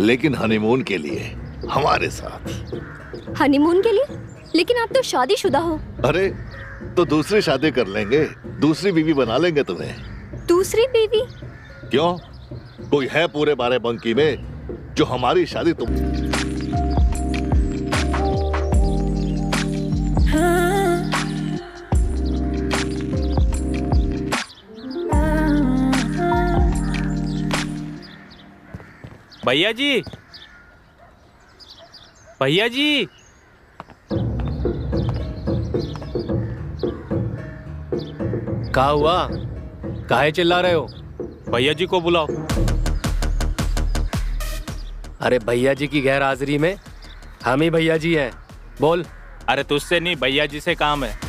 लेकिन हनीमून के लिए हमारे साथ। हनीमून के लिए? लेकिन आप तो शादीशुदा हो। अरे तो दूसरी शादी कर लेंगे, दूसरी बीवी बना लेंगे तुम्हें। दूसरी बीवी? क्यों, कोई है पूरे बाराबंकी में जो हमारी शादी तुम भैया जी, भैया जी, क्या हुआ? काहे चिल्ला रहे हो? भैया जी को बुलाओ। अरे भैया जी की गैर हाजिरी में हम ही भैया जी हैं। बोल। अरे तुझसे नहीं, भैया जी से काम है।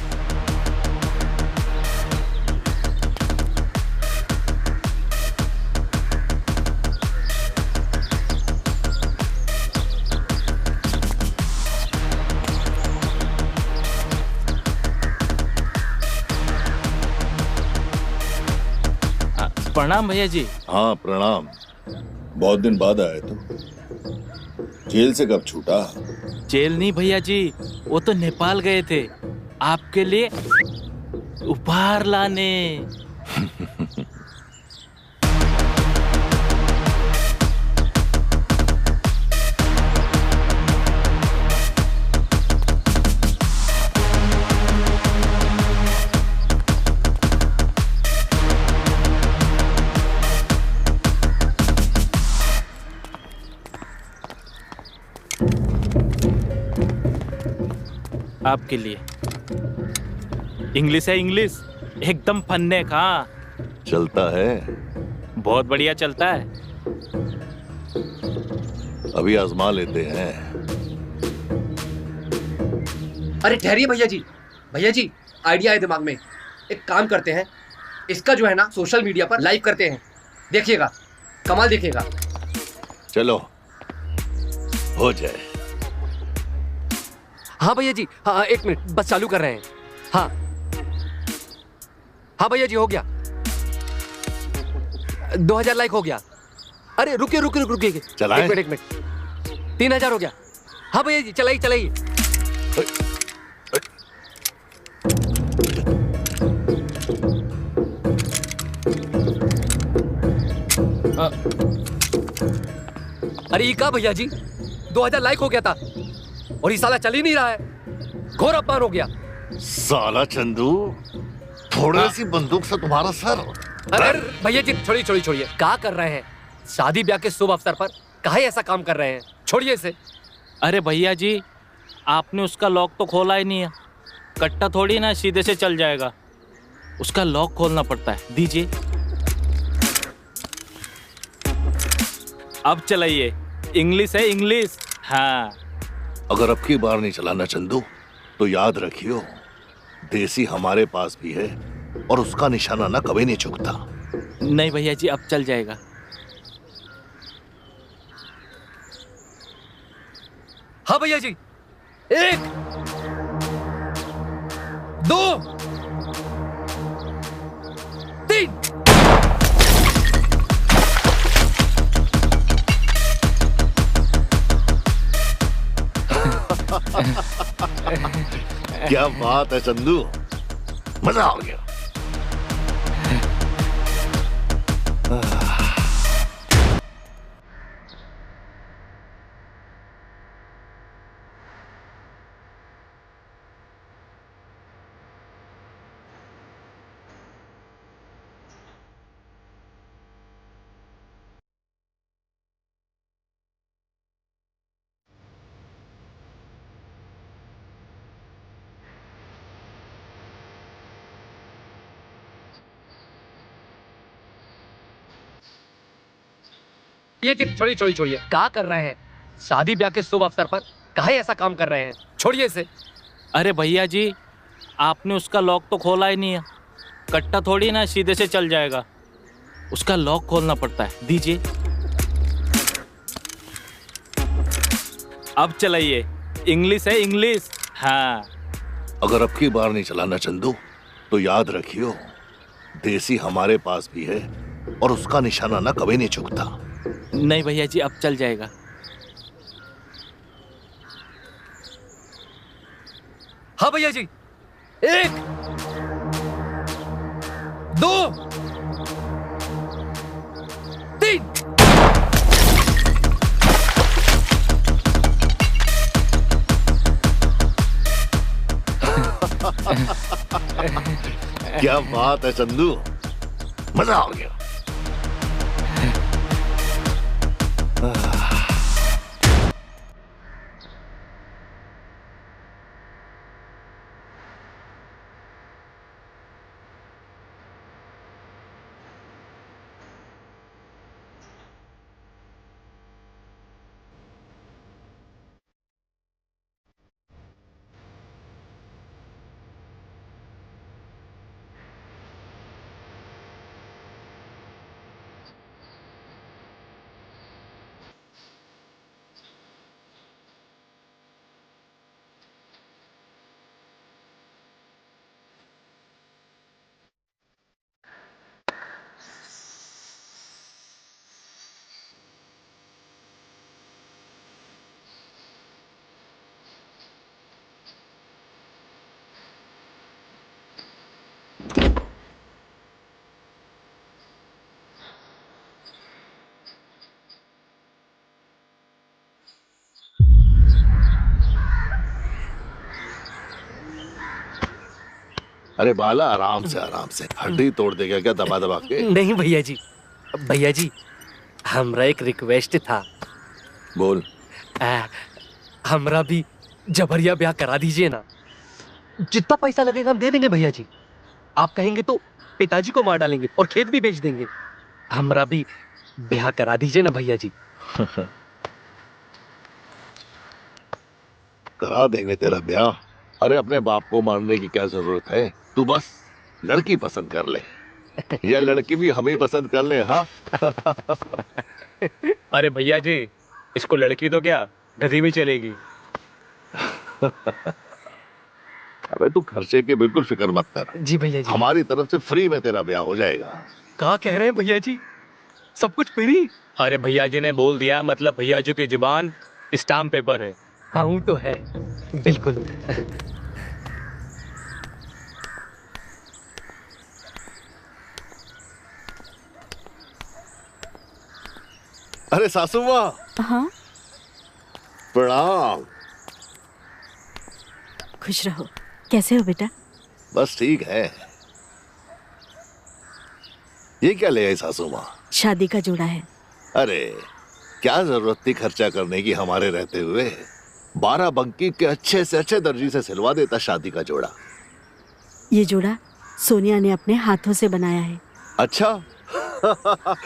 प्रणाम भैया जी। हाँ प्रणाम। बहुत दिन बाद आए तुम। जेल से कब छूटा? जेल नहीं भैया जी, वो तो नेपाल गए थे आपके लिए उपहार लाने। आपके लिए। इंग्लिश है, इंग्लिश एकदम फन्ने का। चलता है? बहुत बढ़िया चलता है। अभी आजमा लेते हैं। अरे ठहरिए भैया जी। भैया जी, आइडिया है दिमाग में। एक काम करते हैं, इसका जो है ना सोशल मीडिया पर लाइव करते हैं। देखिएगा, कमाल देखिएगा। चलो हो जाए। हाँ भैया जी, हाँ एक मिनट बस चालू कर रहे हैं। हाँ हाँ भैया जी, हो गया। 2000 लाइक हो गया। अरे रुकिए रुकिए रुकिए, चलाएं? एक मिनट 3000 हो गया। हाँ भैया जी, चलाइए चलाइए। अरे ये क्या भैया जी, 2000 लाइक हो गया था और ये साला चल ही नहीं रहा है। घोर अपमान हो गया। साला चंदू, थोड़ी सी बंदूक से तुम्हारा सर। अरे भैया जी, छोड़िए छोड़िए छोड़िए, क्या कर रहे हैं? शादी ब्याह के शुभ अवसर पर काहे ऐसा काम कर रहे हैं? छोड़िए इसे। अरे भैया जी, आपने उसका लॉक तो खोला ही नहीं है। कट्टा थोड़ी ना सीधे से चल जाएगा, उसका लॉक खोलना पड़ता है। दीजिए। अब चलाइए। इंग्लिश है, इंग्लिश। हाँ। अगर अब की बार नहीं चलाना चंदू तो याद रखियो, देसी हमारे पास भी है और उसका निशाना ना कभी नहीं चूकता। नहीं भैया जी, अब चल जाएगा। हाँ भैया जी, 1 2 3। क्या बात है चंदू, मजा आ गया। ये छोड़िए छोड़िए छोड़िए, क्या कर रहे हैं? शादी ब्याह के शुभ अवसर पर काहे ऐसा काम कर रहे हैं? छोड़िए इसे। अरे भैया जी, आपने उसका लॉक तो खोला ही नहीं है। कट्टा थोड़ी ना सीधे से चल जाएगा, उसका लॉक खोलना पड़ता है। दीजिए। अब चलाइए। इंग्लिश है, इंग्लिश। हाँ। अगर अब की बार नहीं चलाना चंदू तो याद रखियो, देसी हमारे पास भी है और उसका निशाना ना कभी नहीं चूकता। नहीं भैया जी, अब चल जाएगा। हाँ भैया जी, 1 2 3। क्या बात है चंदू, मजा आ गया। अरे बाला, आराम से हड्डी तोड़ देगा क्या दबा दबा के? नहीं भैया जी, हमरा एक रिक्वेस्ट था। बोल। हमरा भी जबरिया ब्याह करा दीजिए ना। जितना पैसा लगेगा हम दे देंगे भैया जी। आप कहेंगे तो पिताजी को मार डालेंगे और खेत भी बेच देंगे। हमरा भी ब्याह करा दीजिए ना भैया जी। करा देंगे तेरा ब्याह। अरे अपने बाप को मारने की क्या जरूरत है? तू बस लड़की पसंद कर ले, या लड़की भी हमें पसंद कर ले। हाँ अरे भैया जी, इसको लड़की तो क्या गधी भी चलेगी। अबे तू खर्चे की बिल्कुल फिक्र मत कर। जी भैया जी। हमारी तरफ से फ्री में तेरा ब्याह हो जाएगा। क्या कह रहे हैं भैया जी, सब कुछ फ्री? अरे भैया जी ने बोल दिया, मतलब भैया जी की जुबान स्टाम्प पेपर है। हाँ वो तो है, बिल्कुल। अरे सासू माँ, हाँ, प्रणाम। खुश रहो। कैसे हो बेटा? बस ठीक है। ये क्या ले आई सासू माँ? शादी का जोड़ा है। अरे क्या जरूरत थी खर्चा करने की हमारे रहते हुए? 12 बंकी के अच्छे से अच्छे दर्जी से सिलवा देता शादी का जोड़ा। ये जोड़ा सोनिया ने अपने हाथों से बनाया है। अच्छा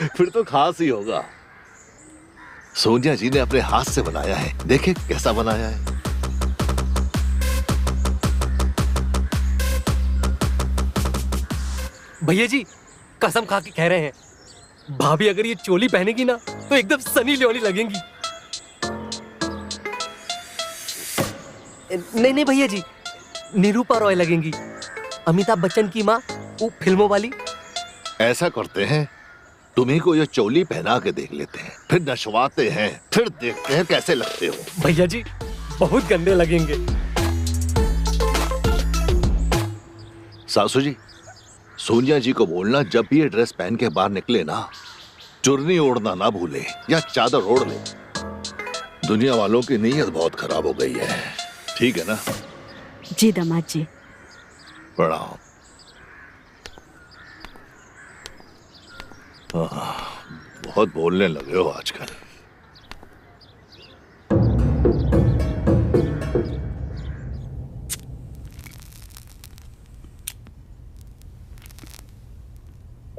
फिर तो खास ही होगा। सोनिया जी ने अपने हाथ से बनाया है, देखे कैसा बनाया है। भैया जी कसम खा के कह रहे हैं, भाभी अगर ये चोली पहनेगी ना तो एकदम सनी लियोनी लगेंगी। नहीं भैया जी, निरूपा रॉय लगेंगी, अमिताभ बच्चन की माँ, वो फिल्मों वाली। ऐसा करते हैं, तुम्ही को ये चोली पहना के देख लेते हैं, फिर नचवाते हैं, फिर देखते हैं कैसे लगते हो। भैया जी बहुत गंदे लगेंगे। सासू जी, सोनिया जी को बोलना जब भी ये ड्रेस पहन के बाहर निकले ना, चुन्नी ओढ़ना ना भूले या चादर ओढ़ ले। दुनिया वालों की नीयत बहुत खराब हो गई है। ठीक है ना? जी दामाद जी। प्रणाम। बहुत बोलने लगे हो आजकल।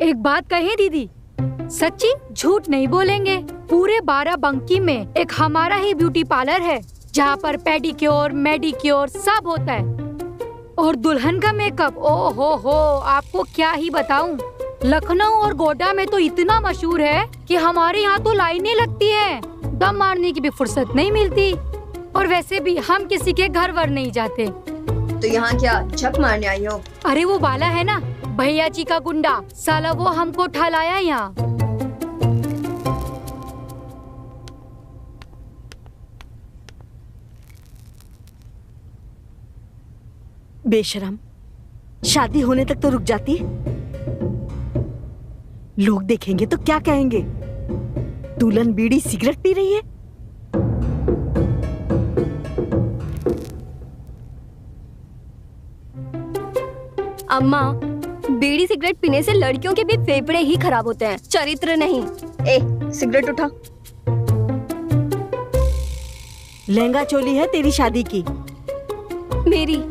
एक बात कहें दीदी, सच्ची झूठ नहीं बोलेंगे। पूरे 12 बंकी में एक हमारा ही ब्यूटी पार्लर है जहाँ पर पेडिक्योर मेडिक्योर सब होता है। और दुल्हन का मेकअप, ओ हो, आपको क्या ही बताऊं। लखनऊ और गोड्डा में तो इतना मशहूर है कि हमारे यहाँ तो लाइनें लगती है, दम मारने की भी फुर्सत नहीं मिलती। और वैसे भी हम किसी के घर वर नहीं जाते। तो यहाँ क्या झक मारने आई हो? अरे वो बाला है ना, भैया जी का गुंडा, साला वो हमको ठलाया यहाँ। बेशरम, शादी होने तक तो रुक जाती। लोग देखेंगे तो क्या कहेंगे? दुल्हन बीड़ी सिगरेट पी रही है। अम्मा, बीड़ी सिगरेट पीने से लड़कियों के भी फेफड़े ही खराब होते हैं, चरित्र नहीं। ए, सिगरेट उठा। लहंगा चोली है तेरी शादी की। मेरी।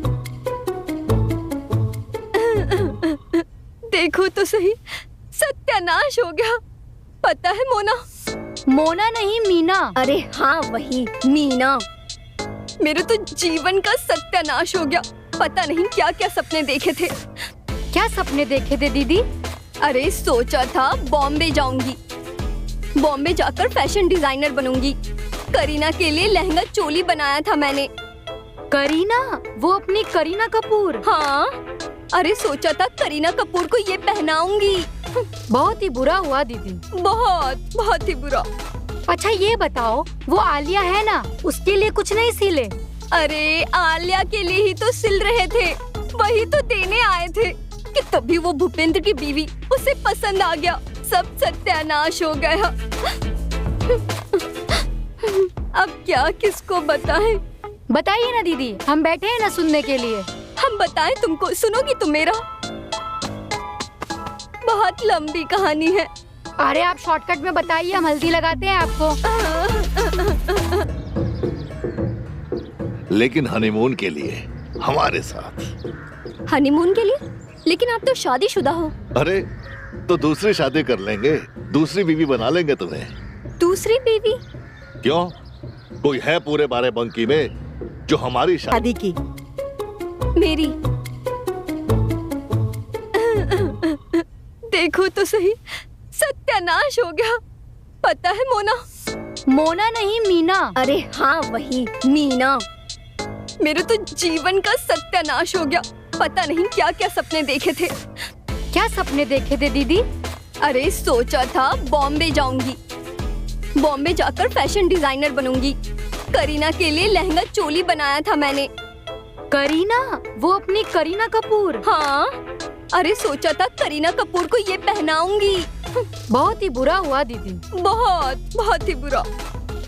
देखो तो सही, सत्यानाश हो गया। पता है मोना? मोना नहीं, मीना। अरे हाँ, वही मीना। मेरे तो जीवन का सत्यानाश हो गया। पता नहीं क्या क्या सपने देखे थे। क्या सपने देखे थे दीदी? अरे सोचा था बॉम्बे जाऊंगी, बॉम्बे जाकर फैशन डिजाइनर बनूंगी। करीना के लिए लहंगा चोली बनाया था मैंने। करीना? वो अपनी करीना कपूर? हाँ, अरे सोचा था करीना कपूर को ये पहनाऊंगी। बहुत ही बुरा हुआ दीदी। बहुत बहुत ही बुरा। अच्छा ये बताओ, वो आलिया है ना, उसके लिए कुछ नहीं सिले? अरे आलिया के लिए ही तो सिल रहे थे, वही तो देने आए थे कि तभी वो भूपेंद्र की बीवी, उसे पसंद आ गया। सब सत्यानाश हो गया। अब क्या किसको बताएं? बताइए ना दीदी, हम बैठे हैं ना सुनने के लिए। हम बताएं तुमको, सुनोगी तुम मेरा? बहुत लंबी कहानी है। अरे आप शॉर्टकट में बताइए, हम हल्दी लगाते हैं आपको। लेकिन हनीमून के लिए हमारे साथ। हनीमून के लिए? लेकिन आप तो शादीशुदा हो। अरे तो दूसरी शादी कर लेंगे, दूसरी बीवी बना लेंगे तुम्हें। दूसरी बीवी? क्यों? कोई है पूरे बाराबंकी में जो हमारी शादी की? मेरी। देखो तो सही, सत्यानाश हो गया। पता है मोना? मोना नहीं, मीना। अरे हाँ, वही मीना। मेरे तो जीवन का सत्यानाश हो गया। पता नहीं क्या क्या सपने देखे थे। क्या सपने देखे थे दीदी? अरे सोचा था बॉम्बे जाऊंगी, बॉम्बे जाकर फैशन डिजाइनर बनूंगी। करीना के लिए लहंगा चोली बनाया था मैंने। करीना? वो अपनी करीना कपूर? हाँ, अरे सोचा था करीना कपूर को ये पहनाऊंगी। बहुत ही बुरा हुआ दीदी। बहुत बहुत ही बुरा।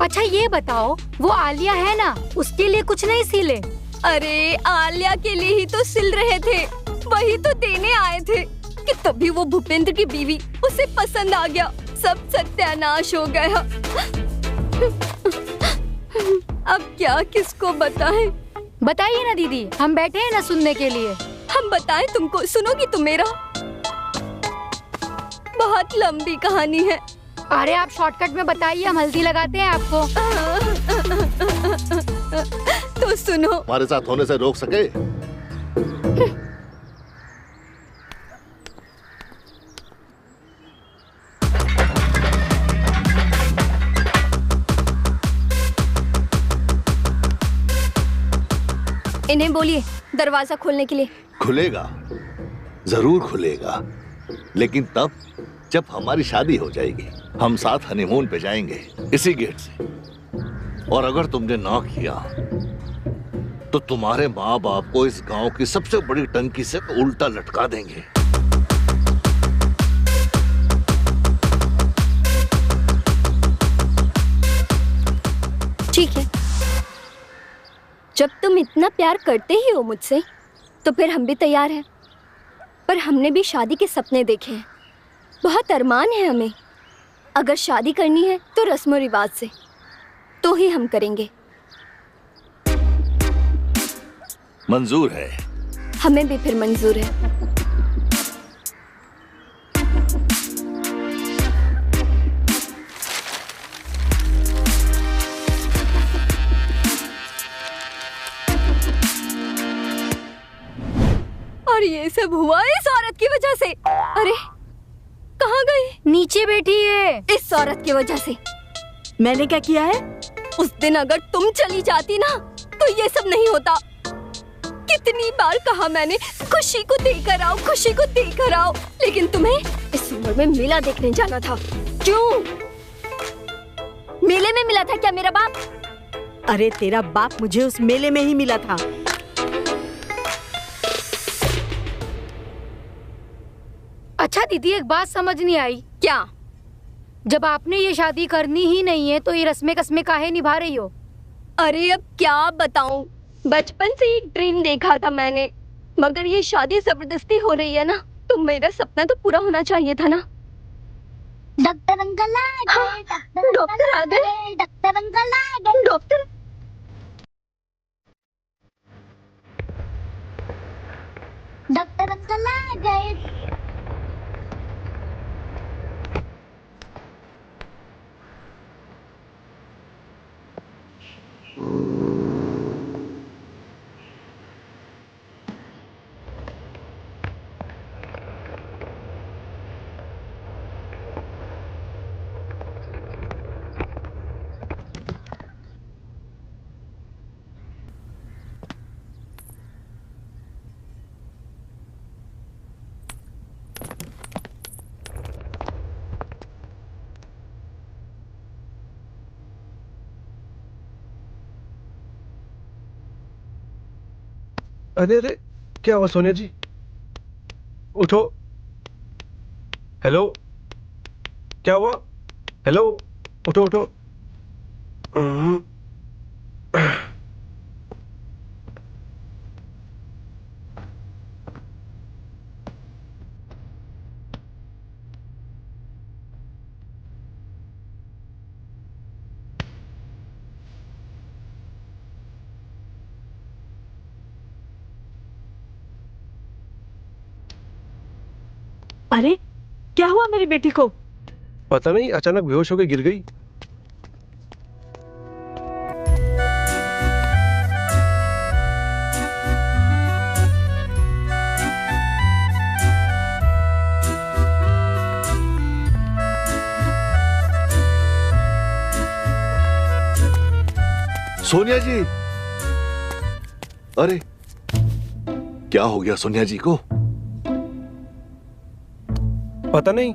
अच्छा ये बताओ, वो आलिया है ना, उसके लिए कुछ नहीं सिले? अरे आलिया के लिए ही तो सिल रहे थे, वही तो देने आए थे कि तभी वो भूपेंद्र की बीवी, उसे पसंद आ गया। सब सत्यानाश हो गया। अब क्या किसको बताएं? बताइए ना दीदी, हम बैठे हैं ना सुनने के लिए। हम बताएं तुमको, सुनोगी तुम मेरा? बहुत लंबी कहानी है। अरे आप शॉर्टकट में बताइए, हम हल्दी लगाते हैं आपको। तो सुनो। हमारे साथ होने से रोक सके? इन्हें बोलिए दरवाजा खोलने के लिए। खुलेगा, जरूर खुलेगा, लेकिन तब जब हमारी शादी हो जाएगी। हम साथ हनीमून पे जाएंगे इसी गेट से। और अगर तुमने ना किया तो तुम्हारे माँ बाप को इस गांव की सबसे बड़ी टंकी से उल्टा लटका देंगे। ठीक है, जब तुम इतना प्यार करते ही हो मुझसे, तो फिर हम भी तैयार हैं। पर हमने भी शादी के सपने देखे हैं, बहुत अरमान है हमें। अगर शादी करनी है तो रस्म रिवाज से, तो ही हम करेंगे। मंजूर है? हमें भी फिर मंजूर है। और ये सब हुआ इस औरत की वजह से। अरे कहाँ गई? नीचे बैठी है। इस औरत की वजह से। मैंने क्या किया है? उस दिन अगर तुम चली जाती ना, तो ये सब नहीं होता। कितनी बार कहा मैंने, खुशी को देकर आओ, खुशी को देकर आओ, लेकिन तुम्हें इस उम्र में मेला देखने जाना था। क्यों? मेले में मिला था क्या मेरा बाप? अरे तेरा बाप मुझे उस मेले में ही मिला था। अच्छा दीदी, एक बात समझ नहीं आई। क्या? जब आपने ये शादी करनी ही नहीं है तो ये रस्में कस्में काहे निभा रही हो? अरे अब क्या बताऊं, बचपन से एक ड्रीम देखा था मैंने, मगर ये शादी जबरदस्ती हो रही है ना, तो मेरा सपना तो पूरा होना चाहिए था ना। डॉक्टर अंकल आ गए, डॉक्टर आ गए, डॉक्टर अंकल आ गए, डॉक्टर। डॉक्टर अंकल आ गए। अरे अरे, क्या हुआ सोनिया जी? उठो। हेलो, क्या हुआ? हेलो, उठो उठो। अरे क्या हुआ मेरी बेटी को? पता नहीं, अचानक बेहोश होकर गिर गई। सोनिया जी, अरे क्या हो गया सोनिया जी को? पता नहीं,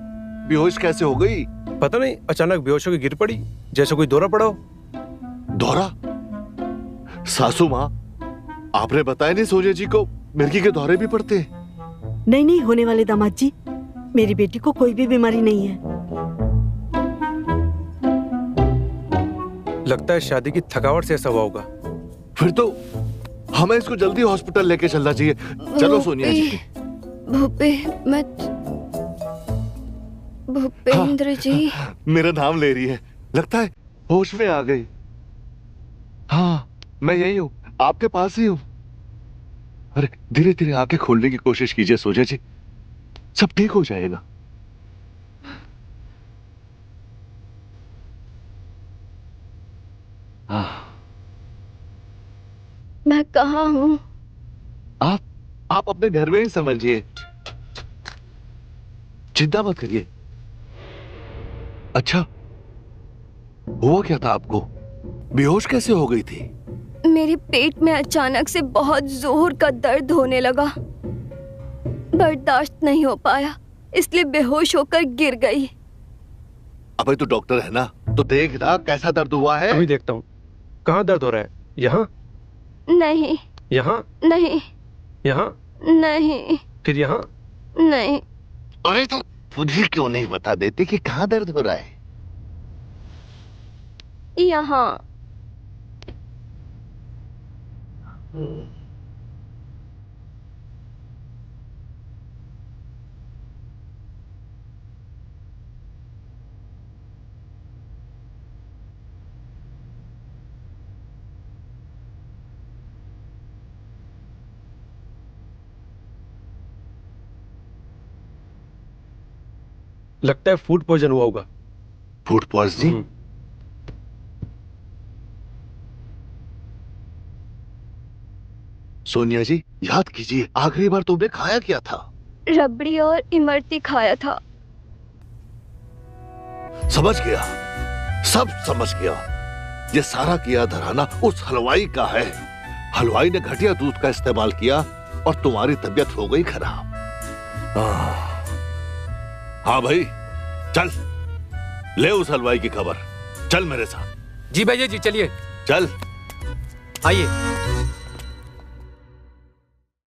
बेहोश कैसे हो गई? पता नहीं, अचानक बेहोश होकर गिर पड़ी, जैसे कोई दौरा पड़ा हो। दौरा? सासू माँ, आपने बताया नहीं सोनिया जी को मिर्गी के दौरे भी पड़ते? नहीं नहीं होने वाले दामाद जी, मेरी बेटी को कोई भी बीमारी नहीं है। लगता है शादी की थकावट से ऐसा हुआ होगा। फिर तो हमें इसको जल्दी हॉस्पिटल लेके चलना चाहिए। चलो सोनिया जी। भूपेंद्र जी। मेरा नाम ले रही है, लगता है होश में आ गई। हाँ, मैं यही हूँ, आपके पास ही हूँ। अरे धीरे धीरे आंखें खोलने की कोशिश कीजिए सोनिया जी, सब ठीक हो जाएगा। मैं कहाँ हूँ? आप अपने घर में ही समझिए, चिंता मत करिए। अच्छा, हुआ क्या था आपको? बेहोश कैसे हो गई थी? मेरे पेट में अचानक से बहुत जोर का दर्द होने लगा, बर्दाश्त नहीं हो पाया, इसलिए बेहोश होकर गिर गई। अबे तू डॉक्टर है ना, तो देख ना कैसा दर्द हुआ है। अभी देखता हूँ। कहाँ दर्द हो रहा है? यहाँ? नहीं। यहाँ? नहीं। यहाँ? नहीं। फिर यहाँ? नहीं। अरे तो मुझे क्यों नहीं बता देती कि कहाँ दर्द हो रहा है? यहाँ। लगता है फूड पॉइजन हुआ होगा। Food poisoning? सोनिया जी, याद कीजिए आखिरी बार तुमने खाया क्या था? रबड़ी और इमरती खाया था। समझ गया, सब समझ गया। ये सारा किया धराना उस हलवाई का है। हलवाई ने घटिया दूध का इस्तेमाल किया और तुम्हारी तबीयत हो गई खराब। हाँ भाई, चल ले उस हलवाई की खबर। चल मेरे साथ। जी भैया जी, चलिए। चल। आइए।